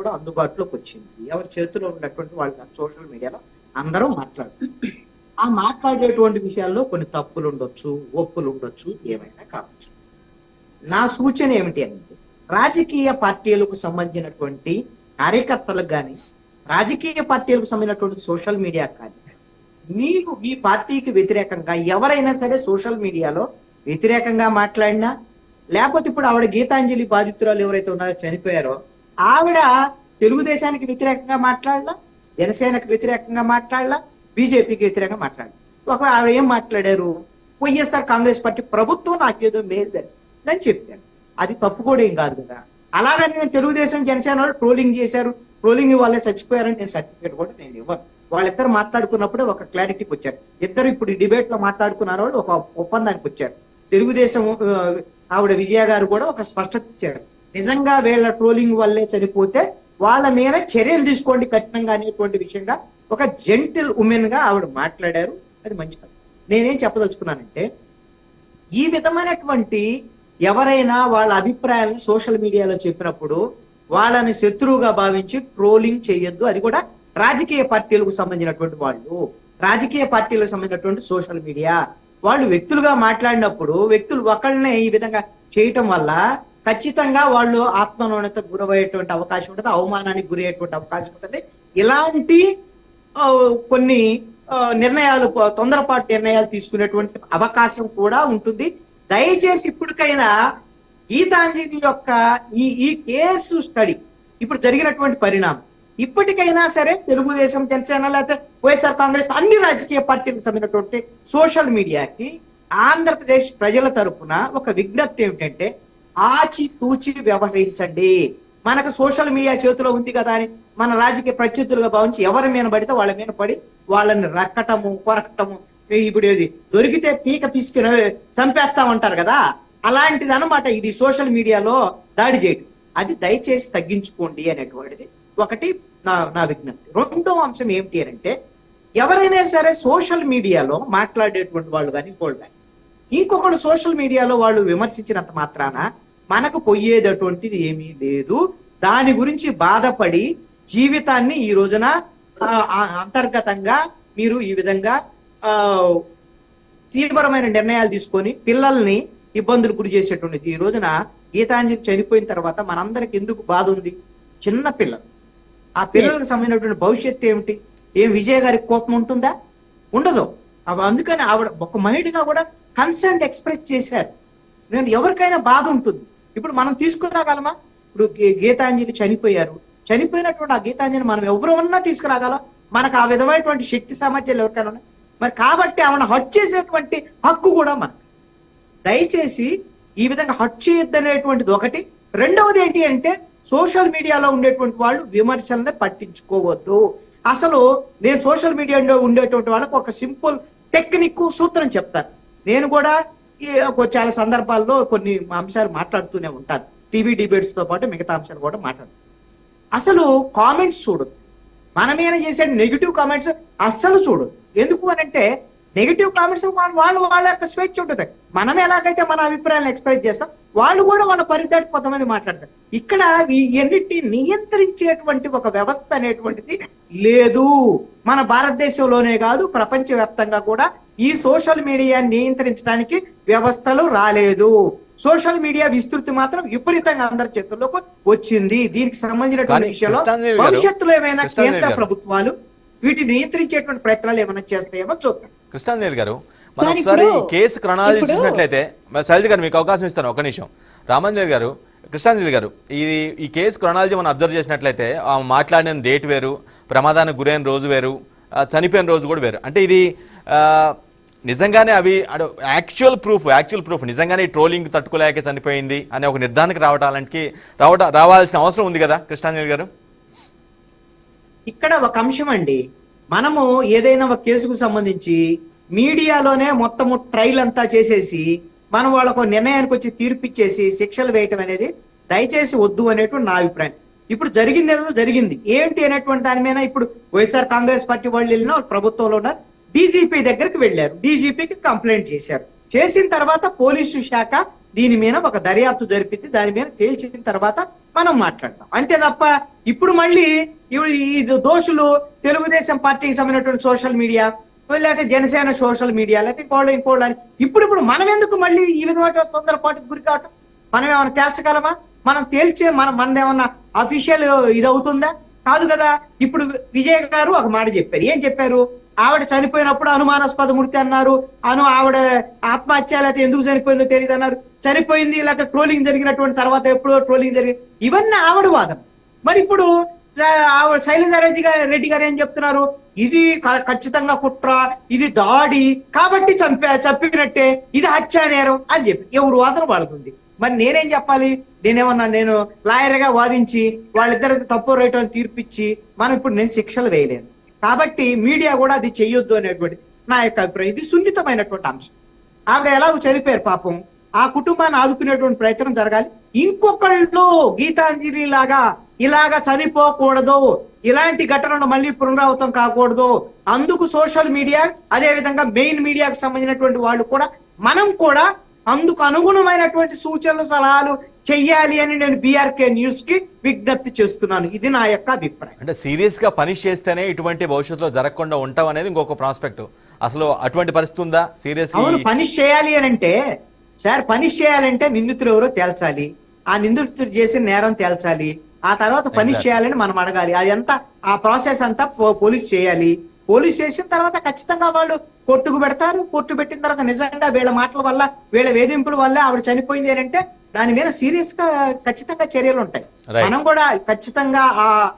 కూడా అందుబాటులోకి వచ్చింది. ఎవరి చేతిలో ఉన్నటువంటి వాళ్ళు సోషల్ మీడియాలో అందరూ మాట్లాడుతున్నారు. ఆ మాట్లాడేటువంటి విషయాల్లో కొన్ని తప్పులు ఉండొచ్చు, ఒప్పులు ఉండొచ్చు, ఏమైనా కావచ్చు. నా సూచన ఏమిటి అంటే రాజకీయ పార్టీలకు సంబంధించినటువంటి కార్యకర్తలకు కానీ, రాజకీయ పార్టీలకు సంబంధించినటువంటి సోషల్ మీడియా కానీ, మీకు మీ పార్టీకి వ్యతిరేకంగా ఎవరైనా సరే సోషల్ మీడియాలో వ్యతిరేకంగా మాట్లాడినా, లేకపోతే ఇప్పుడు ఆవిడ గీతాంజలి బాధితురాలు ఎవరైతే ఉన్నారో చనిపోయారో ఆవిడ తెలుగుదేశానికి వ్యతిరేకంగా మాట్లాడలా, జనసేనకు వ్యతిరేకంగా మాట్లాడలా, బీజేపీకి వ్యతిరేకంగా మాట్లాడాలి. ఒక ఆవిడ ఏం మాట్లాడారు, వైఎస్ఆర్ కాంగ్రెస్ పార్టీ ప్రభుత్వం నాకేదో మేలుదని నేను చెప్పాను. అది తప్పు కూడా ఏం కాదు కదా. అలాగని నేను తెలుగుదేశం జనసేన వాళ్ళు ట్రోలింగ్ చేశారు, ట్రోలింగ్ వాళ్ళే చచ్చిపోయారని నేను సర్టిఫికేట్ కూడా నేను ఇవ్వను. వాళ్ళిద్దరు మాట్లాడుకున్నప్పుడే ఒక క్లారిటీకి వచ్చారు. ఇద్దరు ఇప్పుడు డిబేట్ లో మాట్లాడుకున్న వాళ్ళు ఒక ఒప్పందానికి వచ్చారు. తెలుగుదేశం ఆవిడ విజయ గారు కూడా ఒక స్పష్టత ఇచ్చారు, నిజంగా వీళ్ళ ట్రోలింగ్ వల్లే చనిపోతే వాళ్ళ మీద చర్యలు తీసుకోండి కఠినంగా అనేటువంటి విషయంగా ఒక జెంటిల్ ఉమెన్ గా ఆవిడ మాట్లాడారు. అది మంచి పని. నేనేం చెప్పదలుచుకున్నానంటే ఈ విధమైనటువంటి ఎవరైనా వాళ్ళ అభిప్రాయాలను సోషల్ మీడియాలో చెప్పినప్పుడు వాళ్ళని శత్రువుగా భావించి ట్రోలింగ్ చేయొద్దు. అది కూడా రాజకీయ పార్టీలకు సంబంధించినటువంటి వాళ్ళు, రాజకీయ పార్టీలకు సంబంధించినటువంటి సోషల్ మీడియా వాళ్ళు వ్యక్తులుగా మాట్లాడినప్పుడు వ్యక్తులు ఒకళ్ళనే ఈ విధంగా చేయటం వల్ల ఖచ్చితంగా వాళ్ళు ఆత్మన్యూనతకు గురయ్యేటువంటి అవకాశం ఉంటుంది, అవమానానికి గురయ్యేటువంటి అవకాశం ఉంటుంది. ఇలాంటి కొన్ని నిర్ణయాలు, తొందరపాటు నిర్ణయాలు తీసుకునేటువంటి అవకాశం కూడా ఉంటుంది. దయచేసి ఇప్పటికైనా గీతాంజలి యొక్క ఈ కేసు స్టడీ, ఇప్పుడు జరిగినటువంటి పరిణామం, ఇప్పటికైనా సరే తెలుగుదేశం, జనసేన, లేకపోతే వైఎస్ఆర్ కాంగ్రెస్ అన్ని రాజకీయ పార్టీలకు సంబంధించినటువంటి సోషల్ మీడియాకి ఆంధ్రప్రదేశ్ ప్రజల తరపున ఒక విజ్ఞప్తి ఏమిటంటే ఆచి తూచి వ్యవహరించండి. మనకు సోషల్ మీడియా చేతిలో ఉంది కదా అని మన రాజకీయ ప్రత్యర్థులుగా భావించి ఎవరి మీద పడితే వాళ్ళ మీద పడి వాళ్ళని రక్కటము, కొరకటము, ఇప్పుడు ఏది దొరికితే పీక పిసికి చంపేస్తామంటారు కదా, అలాంటిది అనమాట ఇది సోషల్ మీడియాలో దాడి చేయడం. అది దయచేసి తగ్గించుకోండి అనేటువంటిది ఒకటి నా విజ్ఞప్తి. రెండో అంశం ఏమిటి అంటే ఎవరైనా సరే సోషల్ మీడియాలో మాట్లాడేటువంటి వాళ్ళు కానీ ఇంకోళ్ళు కానీ ఇంకొకళ్ళు సోషల్ మీడియాలో వాళ్ళు విమర్శించినంత మాత్రాన మనకు పోయేటటువంటిది ఏమీ లేదు. దాని గురించి బాధపడి జీవితాన్ని ఈ రోజున అంతర్గతంగా మీరు ఈ విధంగా తీవ్రమైన నిర్ణయాలు తీసుకొని పిల్లల్ని ఇబ్బందులు గురి చేసేటువంటిది. ఈ రోజున గీతాంజలి చనిపోయిన తర్వాత మనందరికి ఎందుకు బాధ ఉంది? చిన్న పిల్లలు, ఆ పిల్లలకు సంబంధించినటువంటి భవిష్యత్తు ఏమిటి? ఏం విజయ గారికి కోపం ఉంటుందా? ఉండదు. అందుకని ఆవిడ ఒక మహిళగా కూడా కన్సర్న్ ఎక్స్ప్రెస్ చేశారు. నేను ఎవరికైనా బాధ ఉంటుంది. ఇప్పుడు మనం తీసుకురాగలమా? ఇప్పుడు గీతాంజలి చనిపోయారు, చనిపోయినటువంటి ఆ గీతాంజలి మనం ఎవరన్నా తీసుకురాగలం? మనకు ఆ విధమైనటువంటి శక్తి సామర్థ్యాలు ఎవరికైనా ఉన్నాయి మరి. కాబట్టి ఆమెను హట్ చేసేటువంటి హక్కు కూడా మనకు. దయచేసి ఈ విధంగా హట్ చేయొద్దనేటువంటిది ఒకటి. రెండవది ఏంటి అంటే సోషల్ మీడియాలో ఉండేటువంటి వాళ్ళు విమర్శల్ని పట్టించుకోవద్దు. అసలు నేను సోషల్ మీడియాలో ఉండేటువంటి వాళ్ళకు ఒక సింపుల్ టెక్నిక్, సూత్రం చెప్తాను. నేను కూడా చాలా సందర్భాల్లో కొన్ని అంశాలు మాట్లాడుతూనే ఉంటాను. టీవీ డిబేట్స్ తో పాటు మిగతా అంశాలు కూడా మాట్లాడుతాను. అసలు కామెంట్స్ చూడదు. మనమేనా చేసే నెగిటివ్ కామెంట్స్ అస్సలు చూడదు. ఎందుకు అని అంటే నెగిటివ్ కామెంట్స్ వాళ్ళ యొక్క స్వేచ్ఛ ఉంటుంది. మనం ఎలాగైతే మన అభిప్రాయాలను ఎక్స్ప్రెస్ చేస్తాం, వాళ్ళు కూడా వాళ్ళ పరిధిదాటి కొంతమంది మాట్లాడతారు. ఇక్కడ ఎన్నిటి నియంత్రించేటువంటి ఒక వ్యవస్థ అనేటువంటిది లేదు. మన భారతదేశంలోనే కాదు, ప్రపంచ వ్యాప్తంగా కూడా ఈ సోషల్ మీడియా నియంత్రించడానికి వ్యవస్థలు రాలేదు. సోషల్ మీడియా విస్తృతి మాత్రం విపరీతంగా అందరి చేతుల్లోకి వచ్చింది. దీనికి సంబంధించినటువంటి విషయంలో భవిష్యత్తులో ఏమైనా కేంద్ర ప్రభుత్వాలు వీటిని నియంత్రించేటువంటి ప్రయత్నాలు ఏమైనా చేస్తాయేమో చూద్దాం. కృష్ణాంజలి గారు, మనం ఒకసారి కేసు క్రొనాలజీ చూసినట్లయితే, శైలజ గారు మీకు అవకాశం ఇస్తాను ఒక నిమిషం. రామాంజలి గారు, కృష్ణాంజలి గారు, ఈ కేసు క్రొనాలజీ మనం అబ్జర్వ్ చేసినట్లయితే మాట్లాడిన డేట్ వేరు, ప్రమాదానికి గురైన రోజు వేరు, చనిపోయిన రోజు కూడా వేరు. అంటే ఇది నిజంగానే అవి యాక్చువల్ ప్రూఫ్ నిజంగానే ట్రోలింగ్ తట్టుకోలేక చనిపోయింది అనే ఒక నిర్ధారణకు రావాల్సిన అవసరం ఉంది కదా కృష్ణాంజలి గారు? ఇక్కడ ఒక అంశం అండి, మనము ఏదైనా ఒక కేసుకు సంబంధించి మీడియాలోనే మొత్తము ట్రయల్ అంతా చేసేసి మనం వాళ్ళకు నిర్ణయానికి వచ్చి తీర్పిచ్చేసి శిక్షలు వేయటం అనేది దయచేసి వద్దు అనేటువంటి నా అభిప్రాయం. ఇప్పుడు జరిగింది ఏదో జరిగింది ఏంటి అనేటువంటి దాని మీద ఇప్పుడు వైఎస్ఆర్ కాంగ్రెస్ పార్టీ వాళ్ళు వెళ్ళినా ప్రభుత్వంలో ఉన్నారు, డీజీపీ దగ్గరికి వెళ్ళారు, డీజీపీకి కంప్లైంట్ చేశారు. చేసిన తర్వాత పోలీసు శాఖ దీని మీద ఒక దర్యాప్తు జరిపింది, దాని మీద తేల్చిన తర్వాత మనం మాట్లాడతాం. అంతే తప్ప ఇప్పుడు మళ్ళీ ఈ దోషులు తెలుగుదేశం పార్టీకి సంబంధించినటువంటి సోషల్ మీడియా, లేకపోతే జనసేన సోషల్ మీడియా, లేకపోతే ఇంకోళ్ళు అని ఇప్పుడు మనం ఎందుకు మళ్ళీ ఈ విధమైన తొందరపాటుకు గురి కావటం? మనం ఏమైనా తేల్చగలమా? మనం తేల్చే మనదేమన్నా అఫీషియల్ ఇది అవుతుందా? కాదు కదా. ఇప్పుడు విజయ్ గారు ఒక మాట చెప్పారు. ఏం చెప్పారు? ఆవిడ చనిపోయినప్పుడు అనుమానాస్పద మృతి అన్నారు, ఆవిడ ఆత్మహత్య, లేకపోతే ఎందుకు చనిపోయిందో తెలియదు అన్నారు. చనిపోయింది లేకపోతే ట్రోలింగ్ జరిగినటువంటి తర్వాత ఎప్పుడో ట్రోలింగ్ జరిగింది, ఇవన్నీ ఆవిడ వాదన. మరి ఇప్పుడు ఆవిడ రెడ్డి గారు ఏం చెప్తున్నారు? ఇది ఖచ్చితంగా కుట్ర, ఇది దాడి, కాబట్టి చంపినట్టే, ఇది హత్యా నేరం అని చెప్పి ఎవరు వాదన వాళ్ళకుంది. మరి నేనేం చెప్పాలి? నేను లాయర్ గా వాదించి వాళ్ళిద్దరికి తప్పు రైట్ అని తీర్పిచ్చి నేను శిక్షలు వేయలేను. కాబట్టి మీడియా కూడా అది చెయ్యొద్దు అనేటువంటిది నా యొక్క అభిప్రాయం. ఇది సున్నితమైనటువంటి అంశం. ఆవిడ ఎలాగో చనిపోయారు పాపం, ఆ కుటుంబాన్ని ఆదుకునేటువంటి ప్రయత్నం జరగాలి. ఇంకొకళ్ళు గీతాంజలి లాగా ఇలాగా చనిపోకూడదు, ఇలాంటి ఘటనలు మళ్ళీ పునరావృతం కాకూడదు. అందుకు సోషల్ మీడియా, అదే విధంగా మెయిన్ మీడియాకు సంబంధించినటువంటి వాళ్ళు కూడా మనం కూడా అందుకు అనుగుణమైనటువంటి సూచనలు సలహాలు చెయ్యాలి అని నేను బీఆర్కే న్యూస్ కి విజ్ఞప్తి చేస్తున్నాను. ఇది నా యొక్క అభిప్రాయం. అంటే సీరియస్ గా పనిష్ చేస్తేనే ఇటువంటి భవిష్యత్తులో జరగకుండా ఉంటాం అనేది ఇంకొక ప్రాస్పెక్ట్. అసలు అటువంటి పరిస్థితి ఉందా? సీరియస్ అవును, పనిష్ చేయాలి అని అంటే సార్, పనిష్ చేయాలంటే నిందితులు ఎవరో తేల్చాలి, ఆ నిందితుడు చేసిన నేరం తేల్చాలి, ఆ తర్వాత పనిష్ చేయాలని మనం అడగాలి. అది అంతా ఆ ప్రాసెస్ అంతా పోలీస్ చేయాలి. పోలీస్ చేసిన తర్వాత ఖచ్చితంగా వాళ్ళు కోర్టుకు పెడతారు. కోర్టు పెట్టిన తర్వాత నిజంగా వీళ్ళ మాటల వల్ల, వీళ్ళ వేధింపుల వల్ల ఆవిడ చనిపోయింది అంటే దాని మీద సీరియస్ గా ఖచ్చితంగా చర్యలు ఉంటాయి. మనం కూడా ఖచ్చితంగా ఆ